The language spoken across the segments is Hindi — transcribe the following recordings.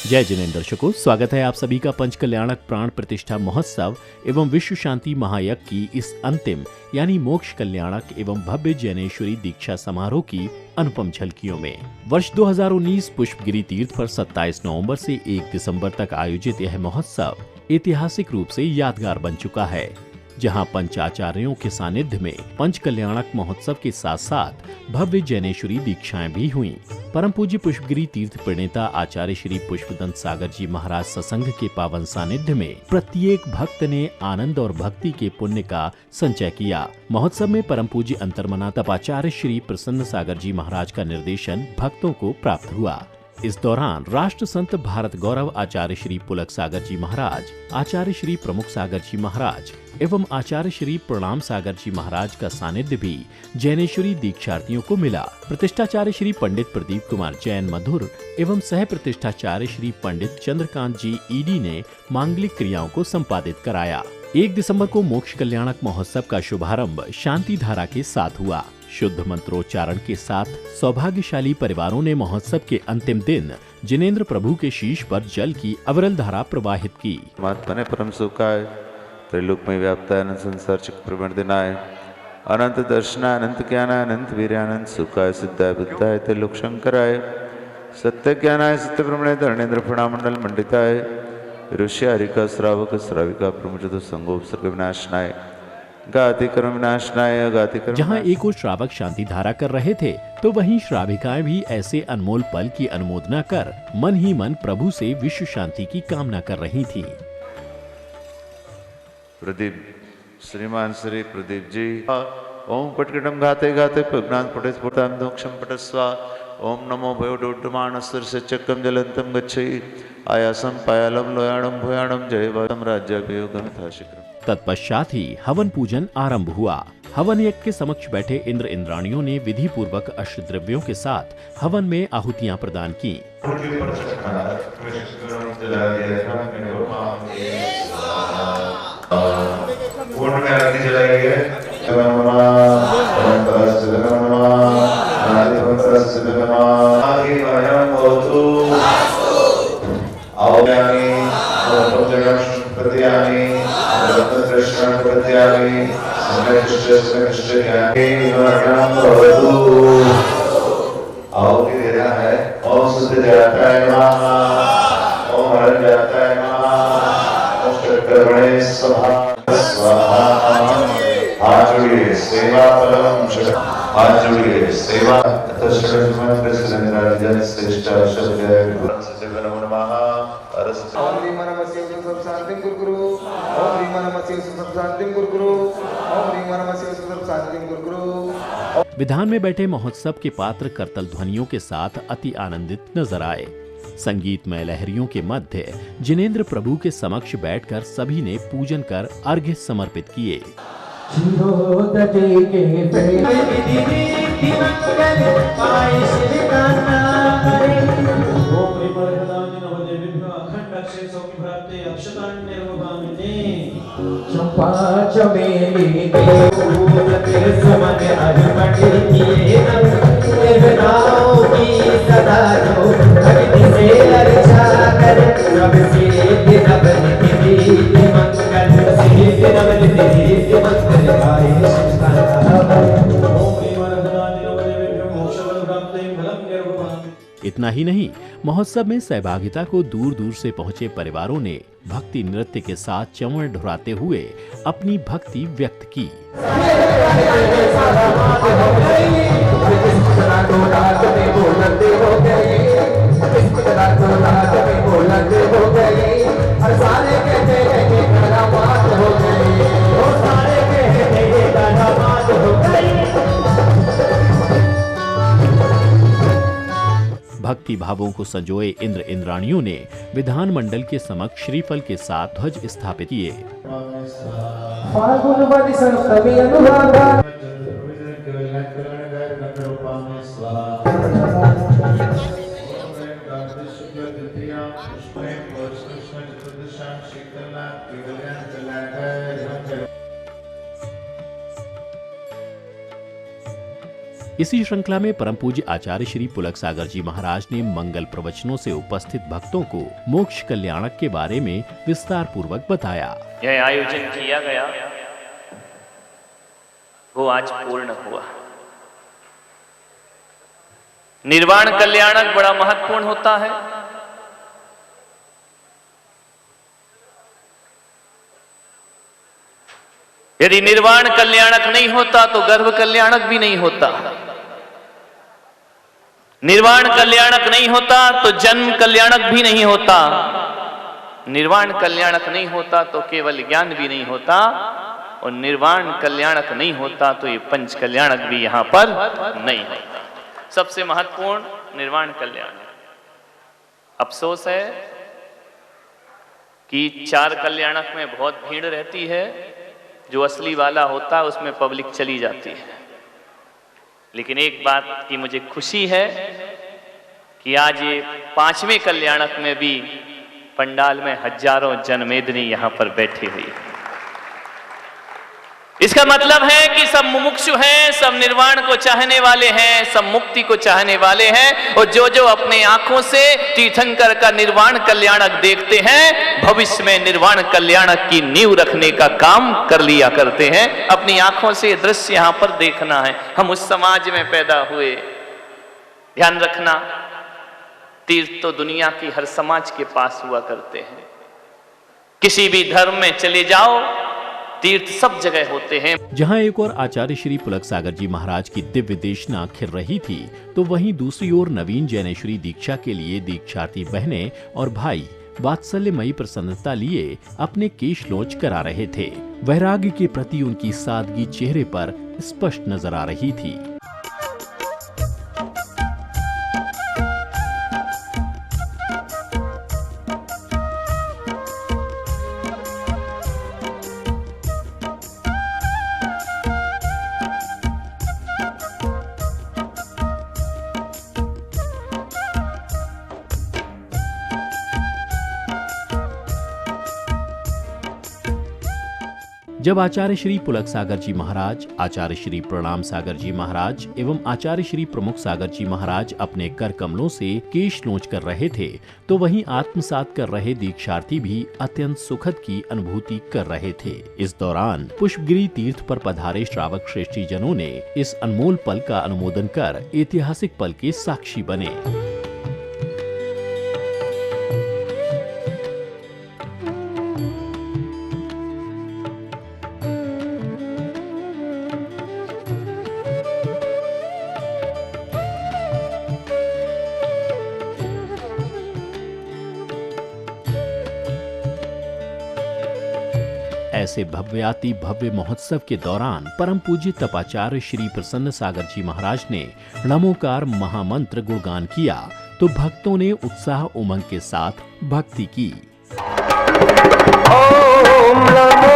जय जिनेंद्र दर्शकों, स्वागत है आप सभी का पंच कल्याणक प्राण प्रतिष्ठा महोत्सव एवं विश्व शांति महायज्ञ की इस अंतिम यानी मोक्ष कल्याणक एवं भव्य जैनेश्वरी दीक्षा समारोह की अनुपम झलकियों में। वर्ष 2019 पुष्पगिरी तीर्थ पर 27 नवंबर से 1 दिसंबर तक आयोजित यह महोत्सव ऐतिहासिक रूप से यादगार बन चुका है, जहां पंचाचार्यों के सानिध्य में पंच कल्याणक महोत्सव के साथ साथ भव्य जैनेश्वरी दीक्षाएं भी हुईं। परम पूज्य पुष्पगिरी तीर्थ प्रणेता आचार्य श्री पुष्पदंत सागर जी महाराज सत्संग के पावन सानिध्य में प्रत्येक भक्त ने आनंद और भक्ति के पुण्य का संचय किया। महोत्सव में परम पूज्य अंतर्मना तपाचार्य श्री प्रसन्न सागर जी महाराज का निर्देशन भक्तों को प्राप्त हुआ। इस दौरान राष्ट्र संत भारत गौरव आचार्य श्री पुलक सागर जी महाराज, आचार्य श्री प्रमुख सागर जी महाराज एवं आचार्य श्री प्रणाम सागर जी महाराज का सानिध्य भी जैनेश्वरी दीक्षार्थियों को मिला। प्रतिष्ठाचार्य श्री पंडित प्रदीप कुमार जैन मधुर एवं सह प्रतिष्ठाचार्य श्री पंडित चंद्रकांत जी ईडी ने मांगलिक क्रियाओं को संपादित कराया। 1 दिसंबर को मोक्ष कल्याणक महोत्सव का शुभारंभ शांति धारा के साथ हुआ। शुद्ध मंत्रोच्चारण के साथ सौभाग्यशाली परिवारों ने महोत्सव के अंतिम दिन जिनेंद्र प्रभु के शीश पर जल की अविरल धारा प्रवाहित की। परमात्मा ने परम सुखाय त्रैलोकमय व्याप्ताय अनंत संसार चक्र प्रवर्तनाय अनंत दर्शनाय अनंत ज्ञानाय अनंत वीर्यानंत सुखाय सिद्धाय बुद्धाय त्रैलोक शंकराय सत्य ज्ञानाय सत्य ब्रह्मणे धरणेन्द्र प्रणमंडल मंडिताय ऋषि हरिका श्रावक श्राविका प्रमुच संगोपसर्ग विनाशनाय गाति कर्म विनाशनाय गाति कर्म। जहाँ एक और श्रावक शांति धारा कर रहे थे तो वहीं श्राविकाएं भी ऐसे अनमोल पल की अनुमोदना कर मन ही मन प्रभु से विश्व शांति की कामना कर रही थी। प्रदीप श्रीमान श्री प्रदीप जी ओम पटकटम गाते गाते पग्नान पटे स्फुटाम दोक्षम पटस्वा ओम नमो भयो डोड्डमानस्तर सच्चक्कम जलंतम गच्छई आयासम पायालम लोयाणम भोयाणम जय वातम राज्याभियोगम था शिखरम। तत्पश्चात ही हवन पूजन आरंभ हुआ। हवन यज्ञ के समक्ष बैठे इंद्र इंद्राणियों ने विधि पूर्वक अष्टद्रव्यों के साथ हवन में आहुतियां प्रदान की। आहुति देना है ओम शुद्ध जाताय नमः ओम हरण जाताय नमः ओम चक्रवर्णे स्वाहा। हाथ जोड़िए सेवा परम हाथ जोड़िए सेवा श्रेष्ठ विधान में बैठे महोत्सव के पात्र करतल ध्वनियों के साथ अति आनंदित नजर आए। संगीतमय लहरियों के मध्य जिनेंद्र प्रभु के समक्ष बैठकर सभी ने पूजन कर अर्घ्य समर्पित किए। चंपा चमेली समन अर्पण किए देवताओं की सदा जो भक्ति से अर्चा कर सब सिद्धि नवनिधि मंगल सिद्धि नवनिधि मंगल गाय इतना ही नहीं, महोत्सव में सहभागिता को दूर दूर से पहुंचे परिवारों ने भक्ति नृत्य के साथ चंवर ढुराते हुए अपनी भक्ति व्यक्त की। भक्ति भावों को संजोए इंद्र इंद्राणियों ने विधान मंडल के समक्ष श्रीफल के साथ ध्वज स्थापित किए। इसी श्रृंखला में परम पूज्य आचार्य श्री पुलक सागर जी महाराज ने मंगल प्रवचनों से उपस्थित भक्तों को मोक्ष कल्याणक के बारे में विस्तार पूर्वक बताया। यह आयोजन किया गया वो आज पूर्ण हुआ। निर्वाण कल्याणक बड़ा महत्वपूर्ण होता है। यदि निर्वाण कल्याणक नहीं होता तो गर्भ कल्याणक भी नहीं होता। निर्वाण कल्याणक नहीं होता तो जन्म कल्याणक भी नहीं होता। निर्वाण कल्याणक नहीं होता तो केवल ज्ञान भी नहीं होता, और निर्वाण कल्याणक नहीं होता तो ये पंच कल्याणक भी यहां पर नहीं होता। सबसे महत्वपूर्ण निर्वाण कल्याण। अफसोस है कि 4 कल्याणक में बहुत भीड़ रहती है, जो असली वाला होता है उसमें पब्लिक चली जाती है। लेकिन एक बात की मुझे खुशी है कि आज ये 5वें कल्याणक में भी पंडाल में हजारों जनमेदिनी यहां पर बैठी हुई है। इसका मतलब है कि सब मुमुक्षु हैं, सब निर्वाण को चाहने वाले हैं, सब मुक्ति को चाहने वाले हैं, और जो जो अपने आंखों से तीर्थंकर का निर्वाण कल्याणक देखते हैं, भविष्य में निर्वाण कल्याणक की नींव रखने का काम कर लिया करते हैं। अपनी आंखों से दृश्य यहां पर देखना है। हम उस समाज में पैदा हुए। ध्यान रखना, तीर्थ तो दुनिया की हर समाज के पास हुआ करते हैं। किसी भी धर्म में चले जाओ, तीर्थ सब जगह होते हैं। जहां एक और आचार्य श्री पुलक सागर जी महाराज की दिव्य देशना खिल रही थी, तो वहीं दूसरी ओर नवीन जैनेश्वरी दीक्षा के लिए दीक्षार्थी बहनें और भाई वात्सल्यमयी प्रसन्नता लिए अपने केश लोच करा रहे थे। वैराग्य के प्रति उनकी सादगी चेहरे पर स्पष्ट नजर आ रही थी। जब आचार्य श्री पुलक सागर जी महाराज, आचार्य श्री प्रणाम सागर जी महाराज एवं आचार्य श्री प्रमुख सागर जी महाराज अपने कर कमलों से केश नोच कर रहे थे, तो वहीं आत्मसात कर रहे दीक्षार्थी भी अत्यंत सुखद की अनुभूति कर रहे थे। इस दौरान पुष्पगिरी तीर्थ पर पधारे श्रावक श्रेष्ठी जनों ने इस अनमोल पल का अनुमोदन कर ऐतिहासिक पल के साक्षी बने। ऐसे भव्याति भव्य महोत्सव के दौरान परम पूज्य तपाचार्य श्री प्रसन्न सागर जी महाराज ने नमोकार महामंत्र गुणगान किया, तो भक्तों ने उत्साह उमंग के साथ भक्ति की। ओम नमो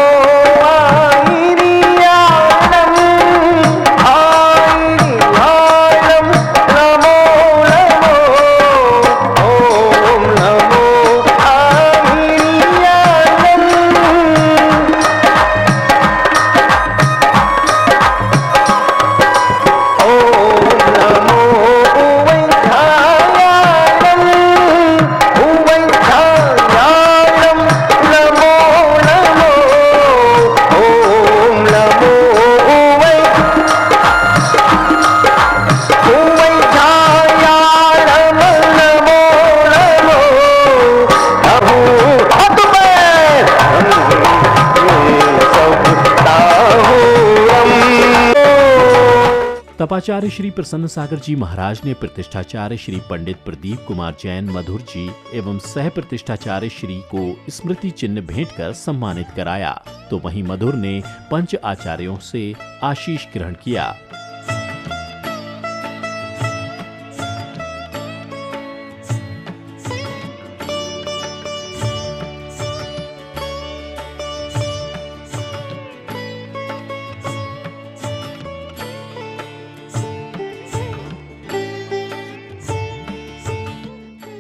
तपाचार्य श्री प्रसन्न सागर जी महाराज ने प्रतिष्ठाचार्य श्री पंडित प्रदीप कुमार जैन मधुर जी एवं सह प्रतिष्ठाचार्य श्री को स्मृति चिन्ह भेंट कर सम्मानित कराया, तो वहीं मधुर ने पंच आचार्यों से आशीष ग्रहण किया।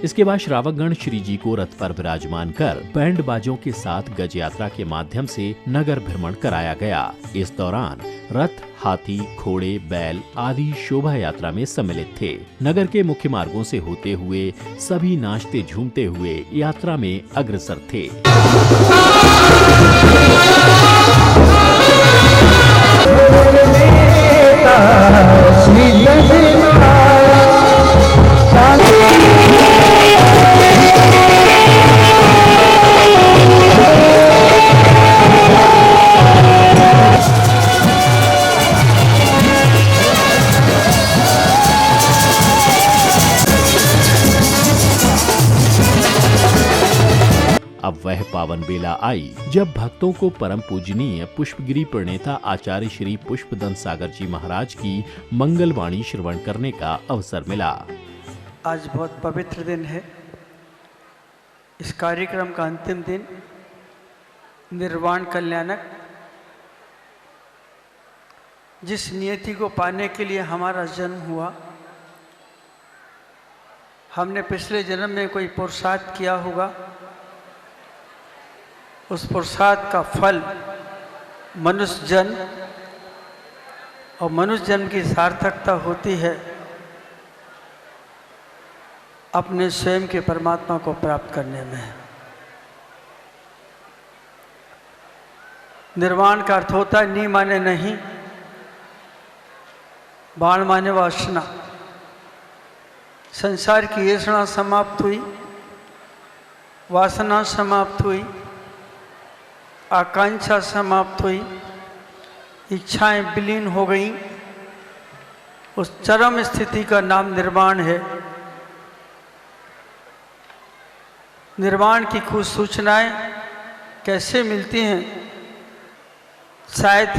इसके बाद श्रावकगण श्री जी को रथ पर विराजमान कर बैंड बाजों के साथ गज यात्रा के माध्यम से नगर भ्रमण कराया गया। इस दौरान रथ, हाथी, घोड़े, बैल आदि शोभा यात्रा में सम्मिलित थे। नगर के मुख्य मार्गों से होते हुए सभी नाचते झूमते हुए यात्रा में अग्रसर थे। अब वह पावन बेला आई जब भक्तों को परम पूजनीय पुष्पगिरी प्रणेता आचार्य श्री पुष्पदंत सागर जी महाराज की मंगलवाणी श्रवण करने का अवसर मिला। आज बहुत पवित्र दिन है। इस कार्यक्रम का अंतिम दिन निर्वाण कल्याणक, जिस नियति को पाने के लिए हमारा जन्म हुआ, हमने पिछले जन्म में कोई पुरुषार्थ किया होगा, उस पुरुषार्थ का फल मनुष्य जन्म, और मनुष्य जन्म की सार्थकता होती है अपने स्वयं के परमात्मा को प्राप्त करने में। निर्वाण का अर्थ होता है नी माने नहीं, बाण माने वासना। संसार की येषणा समाप्त हुई, वासना समाप्त हुई, आकांक्षा समाप्त हुई, इच्छाएं विलीन हो गईं। उस चरम स्थिति का नाम निर्वाण है। निर्वाण की कुछ सूचनाएं कैसे मिलती हैं? शायद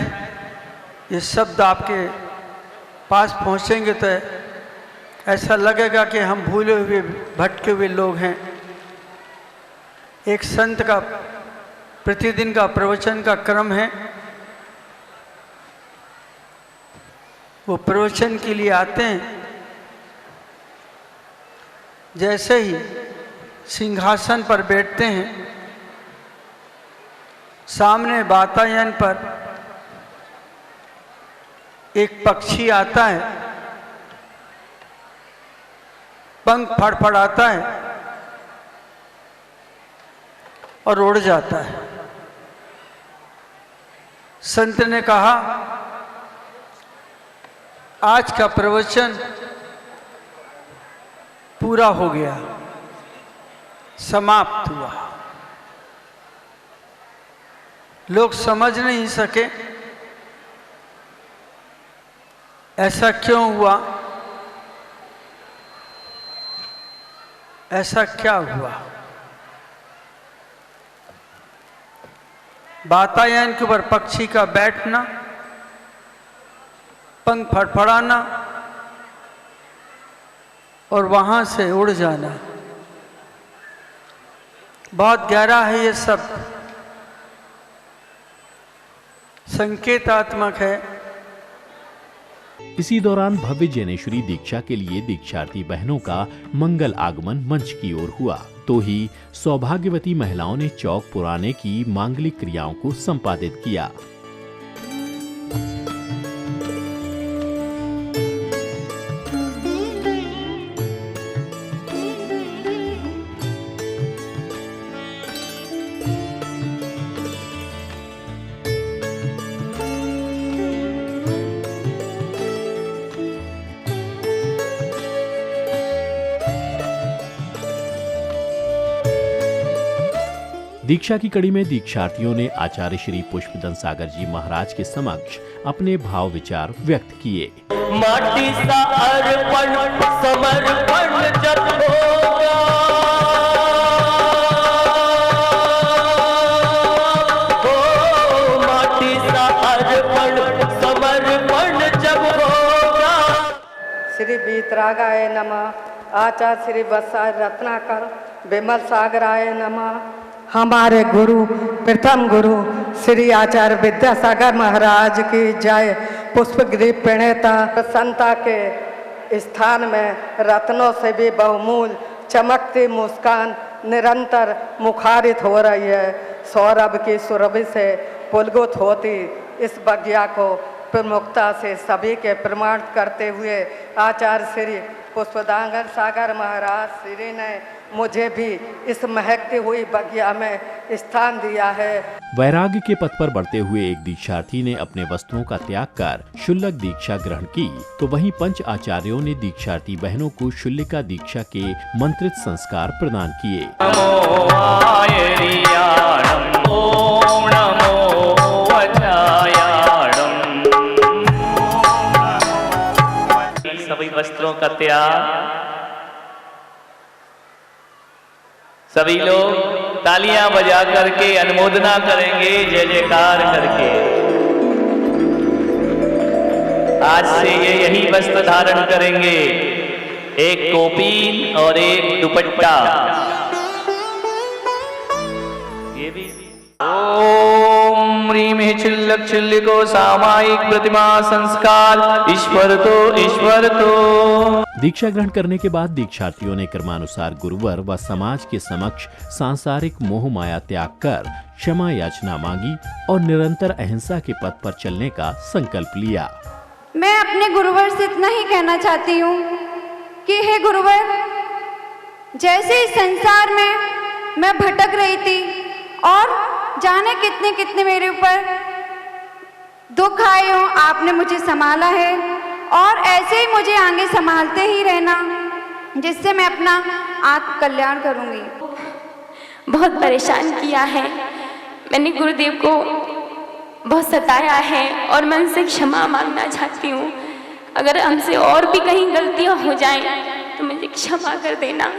ये शब्द आपके पास पहुंचेंगे तो ऐसा लगेगा कि हम भूले हुए भटके हुए लोग हैं। एक संत का प्रतिदिन का प्रवचन का क्रम है। वो प्रवचन के लिए आते हैं, जैसे ही सिंहासन पर बैठते हैं, सामने वातायन पर एक पक्षी आता है, पंख फड़फड़ाता है और उड़ जाता है। संत ने कहा, आज का प्रवचन पूरा हो गया, समाप्त हुआ। लोग समझ नहीं सके ऐसा क्यों हुआ, ऐसा क्या हुआ। वातायन के ऊपर पक्षी का बैठना, पंख फड़फड़ाना और वहां से उड़ जाना, बहुत गहरा है ये सब, संकेतात्मक है। इसी दौरान भव्य जैनेश्वरी दीक्षा के लिए दीक्षार्थी बहनों का मंगल आगमन मंच की ओर हुआ, तो ही सौभाग्यवती महिलाओं ने चौक पुराने की मांगलिक क्रियाओं को संपादित किया। दीक्षा की कड़ी में दीक्षार्थियों ने आचार्य श्री पुष्पदंत सागर जी महाराज के समक्ष अपने भाव विचार व्यक्त किए। माटी सा अर्पण समर्पण जब होगा, हो माटी सा अर्पण समर्पण जब होगा। श्री वीतरागाय नमः, आचार्य श्री वत्साय रत्नाकर विमल सागराय नमः। हमारे गुरु, प्रथम गुरु श्री आचार्य विद्यासागर महाराज की जय। पुष्पगिरी प्रणेता संता के स्थान में रत्नों से भी बहुमूल चमकती मुस्कान निरंतर मुखारित हो रही है। सौरभ की सुरभि से पुलकित होती इस बगिया को प्रमुखता से सभी के प्रमाण करते हुए आचार्य श्री पुष्पदांगर सागर महाराज श्री ने मुझे भी इस महकती हुई बगिया में स्थान दिया है। वैराग्य के पथ पर बढ़ते हुए एक दीक्षार्थी ने अपने वस्त्रों का त्याग कर शुल्लक दीक्षा ग्रहण की, तो वहीं पंच आचार्यों ने दीक्षार्थी बहनों को शुल्लिका दीक्षा के मंत्रित संस्कार प्रदान किए। सभी वस्त्रों का त्याग। सभी लोग तालियां बजा करके अनुमोदना करेंगे, जय जयकार करके। आज से ये यही वस्त्र धारण करेंगे, एक कोपीन और एक दुपट्टा। ये भी ओम ह्रीं चिल्लक चिल्लिको सामायिक प्रतिमा संस्कार ईश्वर तो। दीक्षा ग्रहण करने के बाद दीक्षार्थियों ने क्रमानुसार गुरुवर व समाज के समक्ष सांसारिक मोह माया त्याग कर क्षमा याचना मांगी और निरंतर अहिंसा के पथ पर चलने का संकल्प लिया। मैं अपने गुरुवर से इतना ही कहना चाहती हूँ कि हे गुरुवर, जैसे इस संसार में मैं भटक रही थी और जाने कितने कितने मेरे ऊपर दुख आए हों, आपने मुझे संभाला है और ऐसे ही मुझे आगे संभालते ही रहना, जिससे मैं अपना आत्म कल्याण करूंगी। बहुत परेशान किया है मैंने, गुरुदेव को बहुत सताया है और मैं उनसे क्षमा मांगना चाहती हूँ। अगर हमसे और भी कहीं गलतियाँ हो जाएं तो मुझे क्षमा कर देना।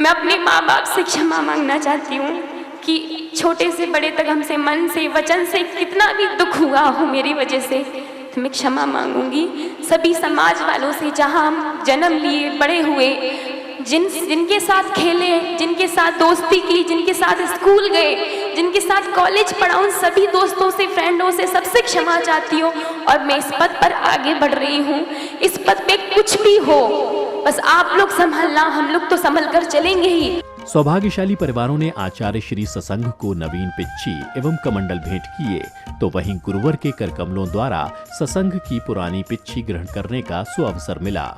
मैं अपने माँ बाप से क्षमा मांगना चाहती हूँ कि छोटे से बड़े तक हमसे मन से वचन से कितना भी दुख हुआ हो मेरी वजह से, तो मैं क्षमा मांगूंगी। सभी समाज वालों से, जहाँ हम जन्म लिए बड़े हुए, जिनके साथ खेले, जिनके साथ दोस्ती की, जिनके साथ स्कूल गए, जिनके साथ कॉलेज पढ़ा, उन सभी दोस्तों से, फ्रेंडों से, सबसे क्षमा चाहती हूँ। और मैं इस पद पर आगे बढ़ रही हूँ। इस पद पे कुछ भी हो, बस आप लोग संभलना, हम लोग तो संभल कर चलेंगे ही। सौभाग्यशाली परिवारों ने आचार्य श्री ससंघ को नवीन पिच्ची एवं कमंडल भेंट किए, तो वहीं गुरुवर के करकमलों द्वारा ससंघ की पुरानी पिच्ची ग्रहण करने का सुअवसर मिला।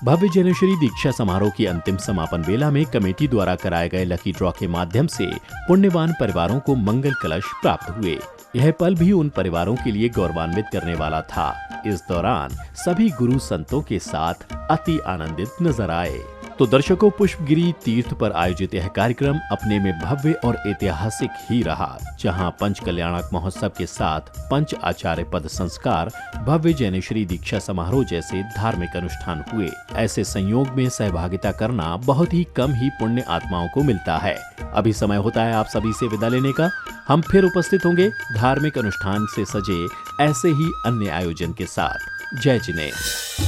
भव्य जनेश्वरी दीक्षा समारोह की अंतिम समापन वेला में कमेटी द्वारा कराए गए लकी ड्रॉ के माध्यम से पुण्यवान परिवारों को मंगल कलश प्राप्त हुए। यह पल भी उन परिवारों के लिए गौरवान्वित करने वाला था। इस दौरान सभी गुरु संतों के साथ अति आनंदित नजर आए। तो दर्शकों, पुष्पगिरी तीर्थ पर आयोजित यह कार्यक्रम अपने में भव्य और ऐतिहासिक ही रहा, जहां पंच कल्याणक महोत्सव के साथ पंच आचार्य पद संस्कार, भव्य जैनेश्वरी दीक्षा समारोह जैसे धार्मिक अनुष्ठान हुए। ऐसे संयोग में सहभागिता करना बहुत ही कम ही पुण्य आत्माओं को मिलता है। अभी समय होता है आप सभी से विदा लेने का। हम फिर उपस्थित होंगे धार्मिक अनुष्ठान से सजे ऐसे ही अन्य आयोजन के साथ। जय जिनेन्द्र।